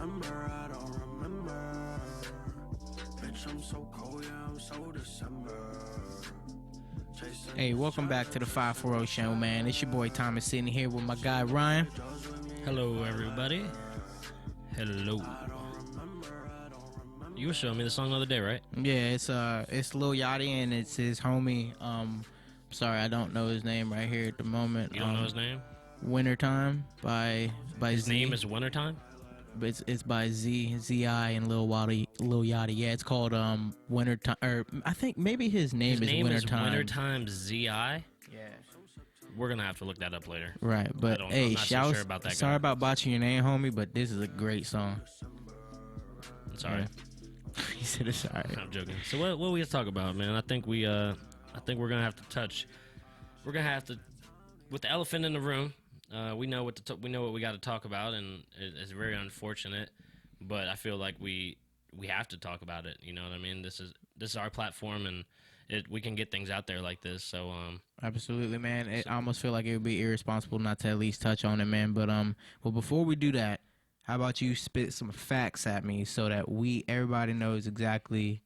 remember, I don't remember. Bitch, I'm so cold, yeah, I'm so December. Hey, welcome back to the 540 Show, man. It's your boy Thomas sitting here with my guy Ryan. Hello, everybody. Hello. You were showing me the song the other day, right? Yeah, it's Lil Yachty and it's his homie. Sorry, I don't know his name right here at the moment. You don't know his name? Wintertime by His Z. name is Wintertime? But it's by Z.I. and Lil Yachty. Yeah, it's called Wintertime. Or I think maybe his name is Wintertime. Is Wintertime Z.I.? Yeah. We're gonna have to look that up later. Right, but hey, I'm not so sure about that sorry guy. about botching your name, homie, but this is a great song. It's alright. He said it's alright. I'm joking. So what we gonna talk about, man? I think we're gonna have to touch. We're gonna have to, with the elephant in the room. We know what we got to talk about, and it's very unfortunate, but I feel like we have to talk about it. You know what I mean? This is our platform, and we can get things out there like this. So absolutely, man. I almost feel like it would be irresponsible not to at least touch on it, man. But well, before we do that, how about you spit some facts at me so that everybody knows exactly,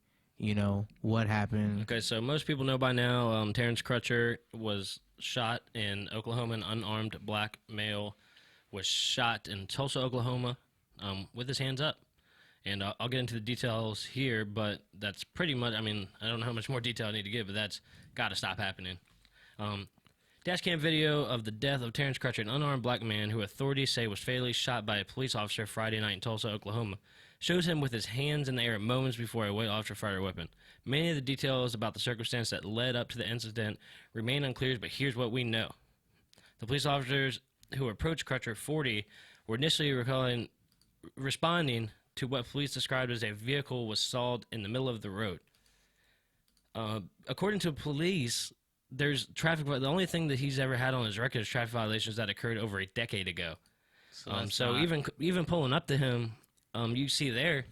what happened. Okay, so most people know by now, Terence Crutcher was shot in Oklahoma. An unarmed black male was shot in Tulsa, Oklahoma, with his hands up. And I'll get into the details here, but that's pretty much, I mean, I don't know how much more detail I need to give, but that's got to stop happening. Dashcam video of the death of Terence Crutcher, an unarmed black man who authorities say was fatally shot by a police officer Friday night in Tulsa, Oklahoma, shows him with his hands in the air moments before a white officer fired a weapon. Many of the details about the circumstance that led up to the incident remain unclear, but here's what we know. The police officers who approached Crutcher, 40, were initially responding to what police described as a vehicle was stalled in the middle of the road. According to police, there's traffic. The only thing that he's ever had on his record is traffic violations that occurred over a decade ago. So even pulling up to him, you see there,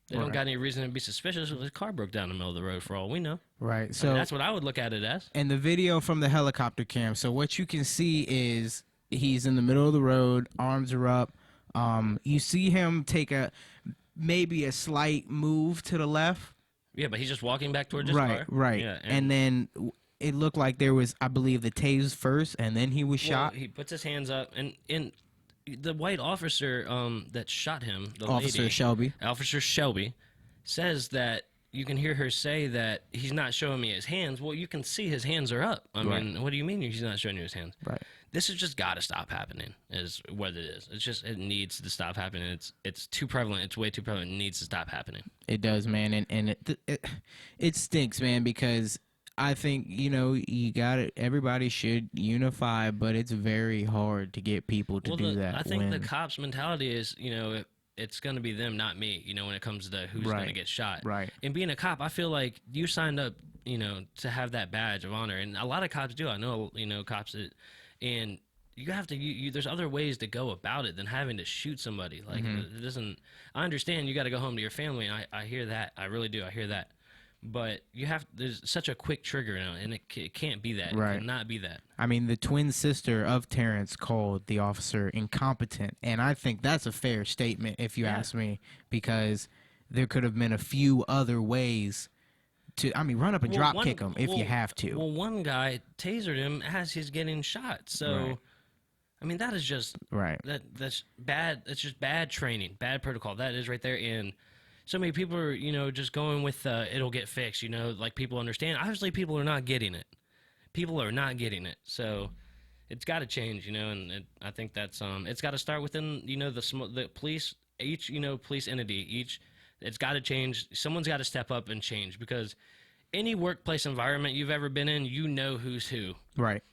they don't got any reason to be suspicious. His car broke down in the middle of the road for all we know. Right. So that's what I would look at it as. And the video from the helicopter cam. So what you can see is he's in the middle of the road, arms are up. You see him take maybe a slight move to the left. Yeah, but he's just walking back towards his car. Right. Yeah, and then it looked like there was, I believe, the tase first, and then he was shot. He puts his hands up, and the white officer that shot him, Officer Shelby, says that you can hear her say that he's not showing me his hands. Well, you can see his hands are up. I mean, what do you mean he's not showing you his hands? Right. This has just got to stop happening, is what it is. It needs to stop happening. It's too prevalent. It's way too prevalent. It needs to stop happening. It does, man, and it stinks, man, because I think, you got it. Everybody should unify, but it's very hard to get people to do that. I think the cops' mentality is, it's going to be them, not me, when it comes to who's going to get shot. Right. And being a cop, I feel like you signed up, to have that badge of honor. And a lot of cops do. I know, cops that, and you have to, there's other ways to go about it than having to shoot somebody. Like, it doesn't, I understand you got to go home to your family, and I hear that. I really do. I hear that. But there's such a quick trigger now, and it can't be that. Right. It cannot be that. I mean, the twin sister of Terrence called the officer incompetent, and I think that's a fair statement, if you ask me, because there could have been a few other ways to, run up and drop kick him if you have to. Well, one guy tasered him as he's getting shot, so, that is just, that's bad, it's just bad training, bad protocol, that is right there, and so many people are, just going with it'll get fixed, like people understand. Obviously, people are not getting it. People are not getting it. So it's got to change, and I think that's it's got to start within, the police, each, police entity, it's got to change. Someone's got to step up and change, because any workplace environment you've ever been in, who's who. Right.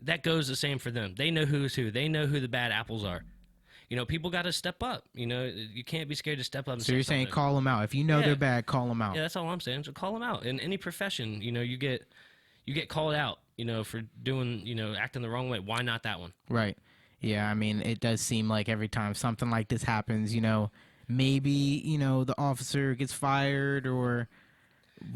That goes the same for them. They know who's who. They know who the bad apples are. People got to step up. You can't be scared to step up and so you're saying call them out. If you know they're bad, call them out. Yeah, that's all I'm saying. So call them out. In any profession, you get called out, for doing, acting the wrong way. Why not that one? Right. Yeah, it does seem like every time something like this happens, maybe, the officer gets fired or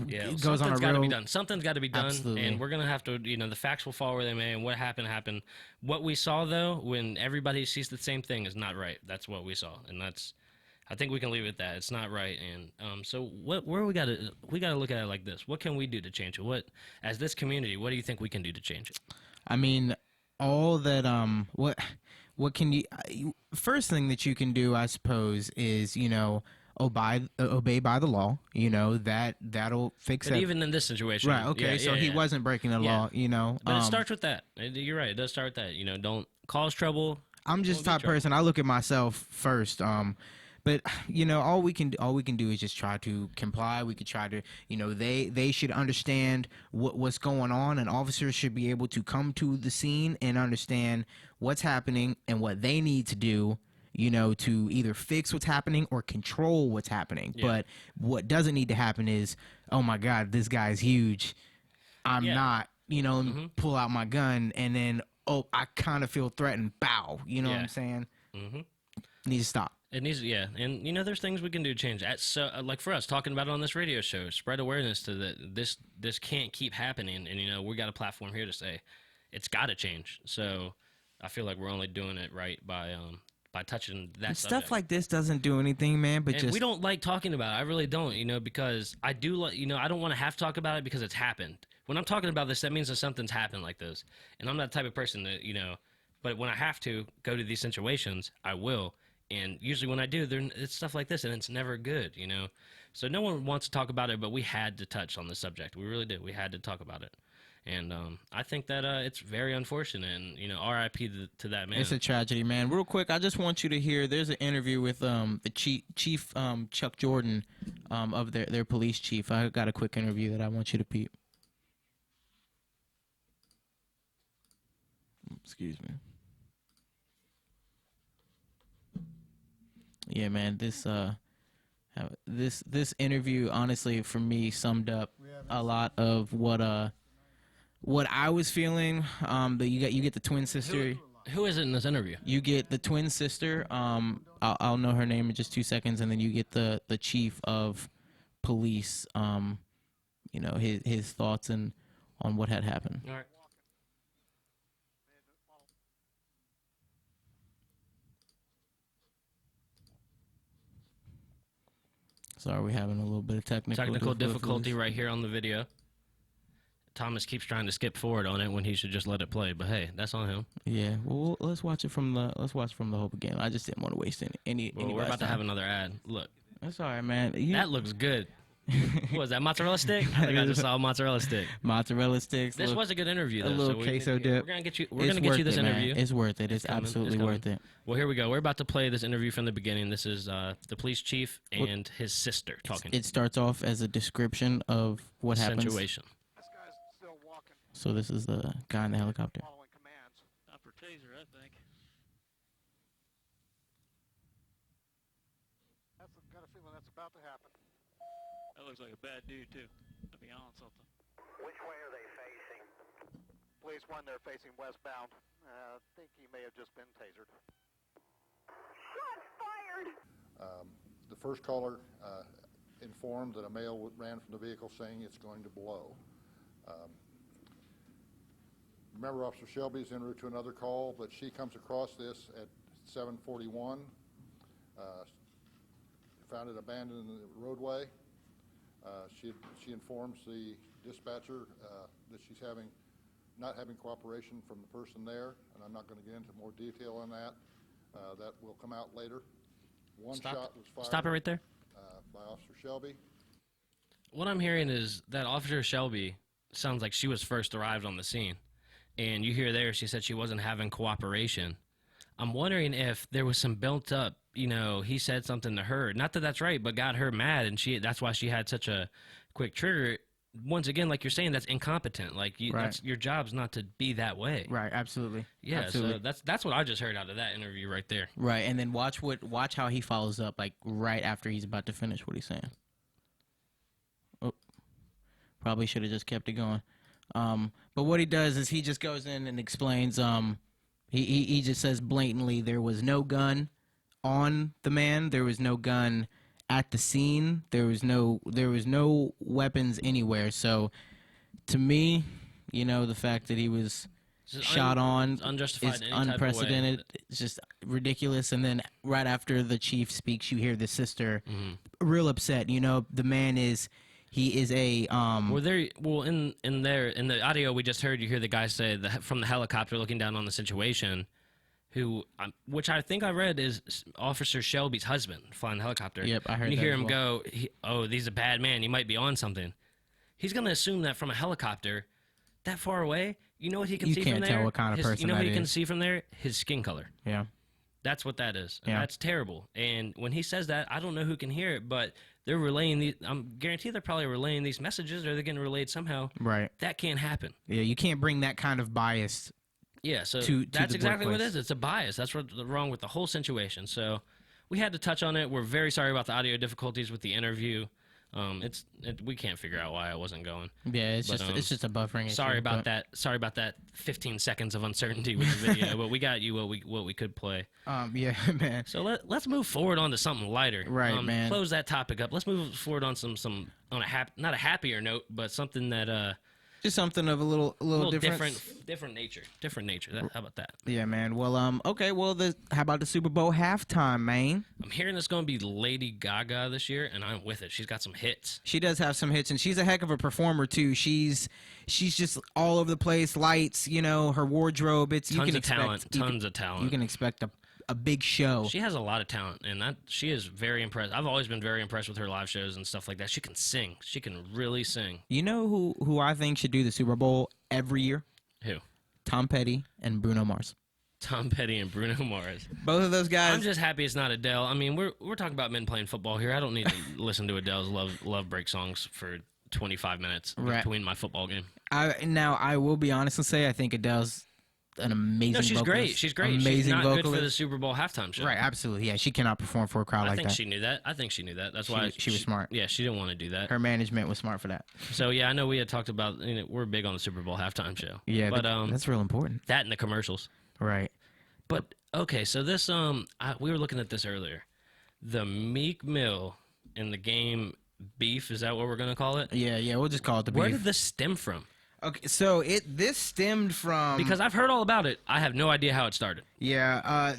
Yeah, it goes on a something's got to be real. done. Something's got to be done, Absolutely. and we're gonna have to. The facts will fall where they may, and what happened happened. What we saw though, when everybody sees the same thing, is not right. That's what we saw, and that's. I think we can leave it at that. It's not right, and so where we gotta look at it like this. What can we do to change it? What, as this community, what do you think we can do to change it? I mean, all that what can you first thing that you can do, I suppose, is obey by the law. That'll fix But it. even in this situation, Right. Okay. So he wasn't breaking the law. But it starts with that. You're right. It does start with that. Don't cause trouble. I'm just the type of person. I look at myself first. But all we can do is just try to comply. We could try to, they should understand what's going on, and officers should be able to come to the scene and understand what's happening and what they need to do, to either fix what's happening or control what's happening. Yeah. But what doesn't need to happen is, oh my God, this guy's huge. I'm not, pull out my gun and then, oh, I kind of feel threatened. Bow. You know what I'm saying? Mm-hmm. Needs to stop. It needs, and there's things we can do to change that. So, like for us, talking about it on this radio show, spread awareness to that. This can't keep happening, and we got a platform here to say it's got to change. So, I feel like we're only doing it right by touching that subject. Stuff like this doesn't do anything, man. But we don't like talking about it. I really don't, because I do like, I don't want to have to talk about it because it's happened. When I'm talking about this, that means that something's happened like this, and I'm not the type of person that But when I have to go to these situations, I will. And usually when I do, it's stuff like this, and it's never good, So no one wants to talk about it, but we had to touch on the subject. We really did. We had to talk about it. And I think that it's very unfortunate, and, RIP to that man. It's a tragedy, man. Real quick, I just want you to hear, there's an interview with the chief Chuck Jordan of their police chief. I got a quick interview that I want you to peep. Excuse me. Yeah, man, this interview, honestly, for me, summed up a lot of what I was feeling. But you get the twin sister. Who is it in this interview? You get the twin sister. I'll know her name in just 2 seconds, and then you get the chief of police. His thoughts on what had happened. All right. Sorry, we're having a little bit of technical difficulty right here on the video. Thomas keeps trying to skip forward on it when he should just let it play. But hey, that's on him. Yeah, well, let's watch it from the whole beginning. I just didn't want to waste any. We're about to have another ad. Look, that's all right, man. That looks good. What was that, mozzarella stick? I think I just saw a mozzarella stick. Mozzarella sticks. This was a good interview, though. A little queso dip. We're gonna get you this interview. It's worth it. It's absolutely worth it. Well, here we go. We're about to play this interview from the beginning. This is the police chief and his sister talking. It starts off as a description of what happens. Situation. This guy's still walking. So this is the guy in the helicopter. Following commands. Upper taser, I think. Got a feeling that's about to happen. That looks like a bad dude, too, to be on something. Which way are they facing? Police 1, they're facing westbound. I think he may have just been tasered. Shots fired! The first caller informed that a male ran from the vehicle saying it's going to blow. Remember, Officer Shelby's en route to another call, but she comes across this at 7:41. Found it abandoned in the roadway. She informs the dispatcher that she's not having cooperation from the person there, and I'm not going to get into more detail on that. That will come out later. One shot was fired. Stop it right there. By Officer Shelby. What I'm hearing is that Officer Shelby sounds like she was first arrived on the scene, and you hear there she said she wasn't having cooperation. I'm wondering if there was some built up, he said something to her. Not that that's right, but got her mad, and that's why she had such a quick trigger. Once again, like you're saying, that's incompetent. Like that's your job's not to be that way. Right, absolutely. Yeah, absolutely. So that's what I just heard out of that interview right there. Right, and then watch how he follows up, like right after he's about to finish what he's saying. Oh, probably should have just kept it going. But what he does is he just goes in and explains. He just says blatantly there was no gun on the man. There was no gun at the scene. There was no weapons anywhere. So, to me, the fact that he was shot on unjustified is in any type of way. unprecedented. It's just ridiculous. And then right after the chief speaks, you hear the sister real upset. The man is. He is a in the audio we just heard, you hear the guy say from the helicopter looking down on the situation, which I think I read is Officer Shelby's husband flying the helicopter. Yep, I heard and you that hear as him well. go, he's a bad man. He might be on something. He's gonna assume that from a helicopter, that far away. You know what he can see from there? You can't tell what kind of person You know that what he can is. see from there? His skin color. Yeah. That's what that is. And Yeah. that's terrible. And when he says that, I don't know who can hear it, but they're relaying these. I'm guaranteed they're probably relaying these messages, or they're getting relayed somehow. Right. That can't happen. Yeah, you can't bring that kind of bias. Yeah, so to that's the exactly what it workplace. is. It's a bias. That's what's wrong with the whole situation. So we had to touch on it. We're very sorry about the audio difficulties with the interview. We can't figure out why it wasn't going. Yeah, it's But, just a buffering issue. Sorry about but- that. Sorry about that. 15 seconds of uncertainty with the video, but we got you what we could play. Yeah, man. So let's move forward on to something lighter. Right, man. Close that topic up. Let's move forward on on not a happier note, but something that Just something of a little different. different nature. How about that? Yeah, man. Well, okay. Well, how about the Super Bowl halftime, man? I'm hearing it's going to be Lady Gaga this year, and I'm with it. She's got some hits. She does have some hits, and she's a heck of a performer too. She's just all over the place. Lights, her wardrobe. It's Tons of talent. You can expect a big show. She has a lot of talent, and she is very impressed. I've always been very impressed with her live shows and stuff like that. She can sing. She can really sing. You know who I think should do the Super Bowl every year? Who? Tom Petty and Bruno Mars. Tom Petty and Bruno Mars. Both of those guys. I'm just happy it's not Adele. I mean, we're talking about men playing football here. I don't need to listen to Adele's love break songs for 25 minutes between my football game. I will be honest and say I think Adele's an amazing No, she's vocalist. great. She's great. Amazing She's not vocalist. good for the Super Bowl halftime show. Right, absolutely. Yeah, she cannot perform for a crowd I like think that. she knew that. That's why She was smart. Yeah, she didn't want to do that. Her management was smart for that. So yeah, I know we had talked about. We're big on the Super Bowl halftime show. Yeah, but that's real important. that and the commercials. Right. But okay, so this we were looking at this earlier. The Meek Mill in the game beef, is that what we're gonna call it? Yeah, we'll just call it the Where beef. did this stem from? Okay, so this stemmed from Because I've heard all about it. I have no idea how it started. Yeah,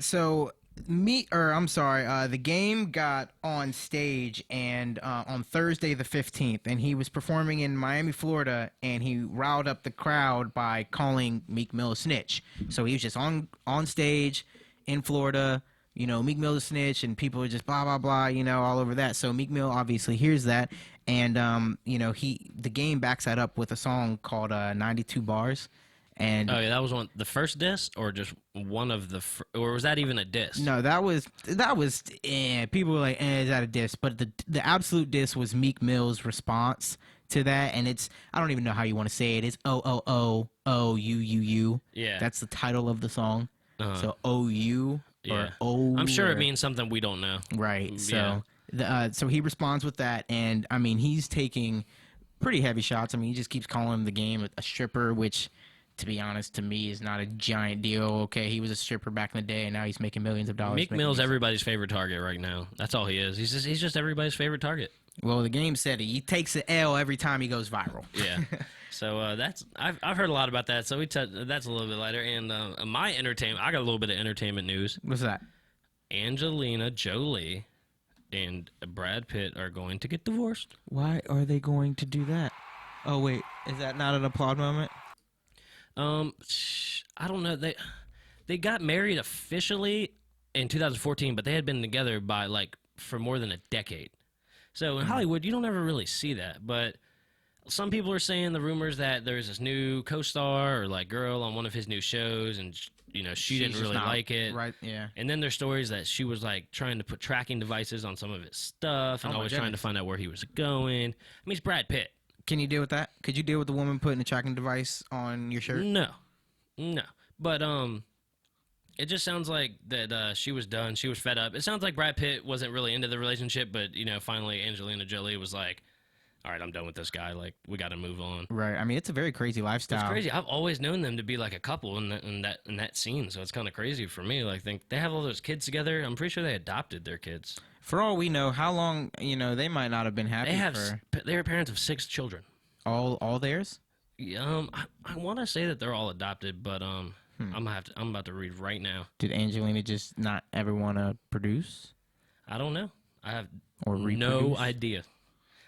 the game got on stage and on Thursday the 15th, and he was performing in Miami, Florida, and he riled up the crowd by calling Meek Mill a snitch. So he was just on stage in Florida, Meek Mill a snitch, and people were just blah, blah, blah, all over that. So Meek Mill obviously hears that, and, the game backs that up with a song called 92 Bars. And Oh yeah, that was the first diss, or just one of the, or was that even a diss? no, that was people were like, is that a diss? But the absolute diss was Meek Mill's response to that, and I don't even know how you want to say it. It's OOOOUUU. Yeah. That's the title of the song. Uh-huh. So OU Yeah. or O. I'm sure it means something we don't know. right. Yeah. So so he responds with that, and I mean he's taking pretty heavy shots. I mean he just keeps calling the game a stripper, which, to be honest, to me is not a giant deal. Okay, he was a stripper back in the day, and now he's making millions of dollars. Meek Mill's everybody's favorite target right now. That's all he is. He's just everybody's favorite target. Well, the game said he takes an L every time he goes viral. Yeah. So I've heard a lot about that. So that's a little bit lighter. And my entertainment, I got a little bit of entertainment news. What's that? Angelina Jolie and Brad Pitt are going to get divorced. Why are they going to do that? Oh wait, is that not an applaud moment? I don't know. They got married officially in 2014, but they had been together for more than a decade. So in Hollywood, you don't ever really see that. But some people are saying the rumors that there's this new co-star or girl on one of his new shows, and she didn't really like it. Right? Yeah. And then there's stories that she was trying to put tracking devices on some of his stuff, and Oh, my always trying to goodness. find out where he was going. I mean, it's Brad Pitt. Can you deal with that? Could you deal with the woman putting a tracking device on your shirt? No. But it just sounds like that she was done. She was fed up. It sounds like Brad Pitt wasn't really into the relationship, but finally Angelina Jolie was like, all right, I'm done with this guy. Like, we got to move on. Right. I mean, it's a very crazy lifestyle. It's crazy. I've always known them to be like a couple in that scene, so it's kind of crazy for me. Like, think they have all those kids together. I'm pretty sure they adopted their kids. For all we know, how long, they might not have been happy They're parents of 6 children. all theirs? Yeah, I want to say that they're all adopted, but I'm about to read right now. Did Angelina just not ever want to produce? I don't know. I have Or no reproduce? idea.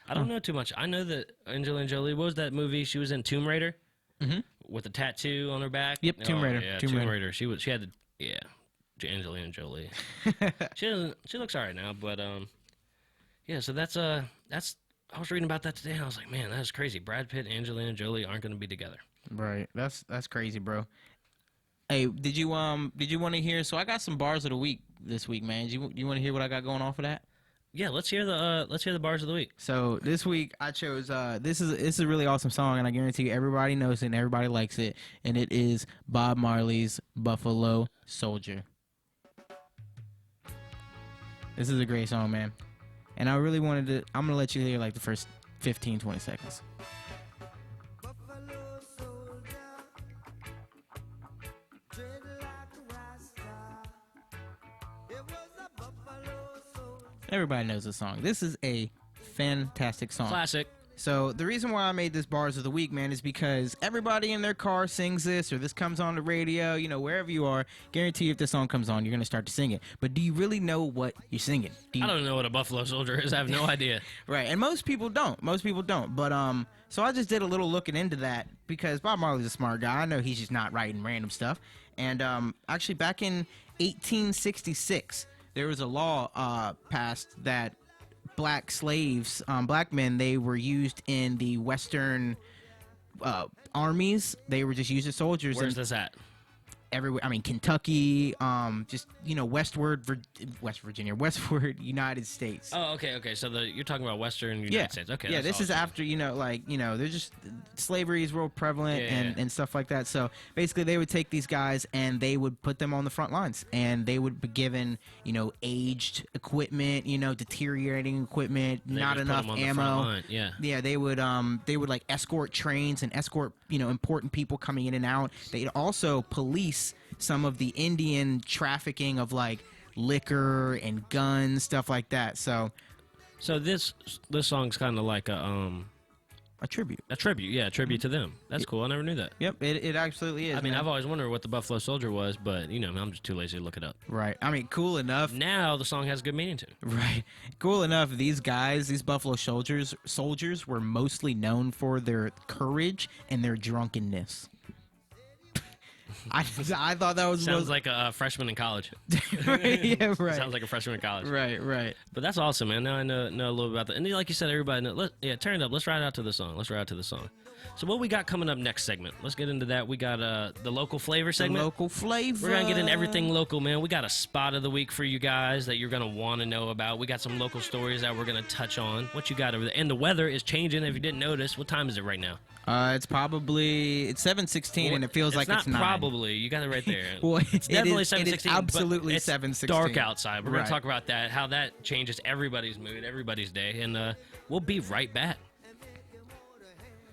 I don't know too much. I know that Angelina Jolie, what was that movie? She was in Tomb Raider with a tattoo on her back. Yep, Tomb Raider. Yeah, Tomb Raider. She had the Angelina Jolie. She looks alright now, but yeah. So that's I was reading about that today, and I was like, man, that's crazy. Brad Pitt and Angelina Jolie aren't going to be together. Right. That's crazy, bro. Hey, did you want to hear? So I got some bars of the week this week, man. You want to hear what I got going on for that? Yeah, let's hear the bars of the week. So this week I chose this is a really awesome song, and I guarantee you everybody knows it and everybody likes it, and it is Bob Marley's Buffalo Soldier. This is a great song, man. And I really wanted to, I'm going to let you hear like the first 15, 20 seconds. Everybody knows this song. This is a fantastic song. Classic. So the reason why I made this bars of the week, man, is because everybody in their car sings this, or this comes on the radio, wherever you are. Guarantee if this song comes on, you're going to start to sing it. But do you really know what you're singing? I don't know what a Buffalo Soldier is. I have no idea. Right, and most people don't. But so I just did a little looking into that because Bob Marley's a smart guy. I know he's just not writing random stuff. And actually, back in 1866, there was a law passed that black slaves, black men, they were used in the Western armies. They were just used as soldiers. Where's this at? Everywhere. I mean, Kentucky, just westward United States. Oh, okay. So you're talking about Western United States. Okay. Yeah, that's this is awesome. after they're just slavery is real prevalent and stuff like that. So basically, they would take these guys and they would put them on the front lines, and they would be given aged equipment, deteriorating equipment, not just put enough them on the front ammo. line, yeah. Yeah, they would like escort trains and escort important people coming in and out. They'd also police some of the Indian trafficking of like liquor and guns, stuff like that. So this song's kind of like a tribute. A tribute to them. That's cool. I never knew that. Yep, it absolutely is. I mean, man. I've always wondered what the Buffalo Soldier was, but I'm just too lazy to look it up. Right. I mean, cool enough. Now the song has good meaning to it. Right. Cool enough. These guys, these Buffalo soldiers were mostly known for their courage and their drunkenness. I thought that was Sounds like a freshman in college. Yeah, right. Sounds like a freshman in college. Right. But that's awesome, man. Now I know a little bit about that. And like you said, everybody knows. Turn it up. Let's ride out to the song. So what we got coming up next segment? Let's get into that. We got the local flavor segment. The local flavor. We're going to get into everything local, man. We got a spot of the week for you guys that you're going to want to know about. We got some local stories that we're going to touch on. What you got over there? And the weather is changing. If you didn't notice, what time is it right now? It's 7:16 and it feels like it's 9. Not probably. You got it right there. Well, it's definitely 7:16. It is absolutely it's 7:16. dark outside. We're going Right. to talk about that, how that changes everybody's mood, everybody's day, and we'll be right back.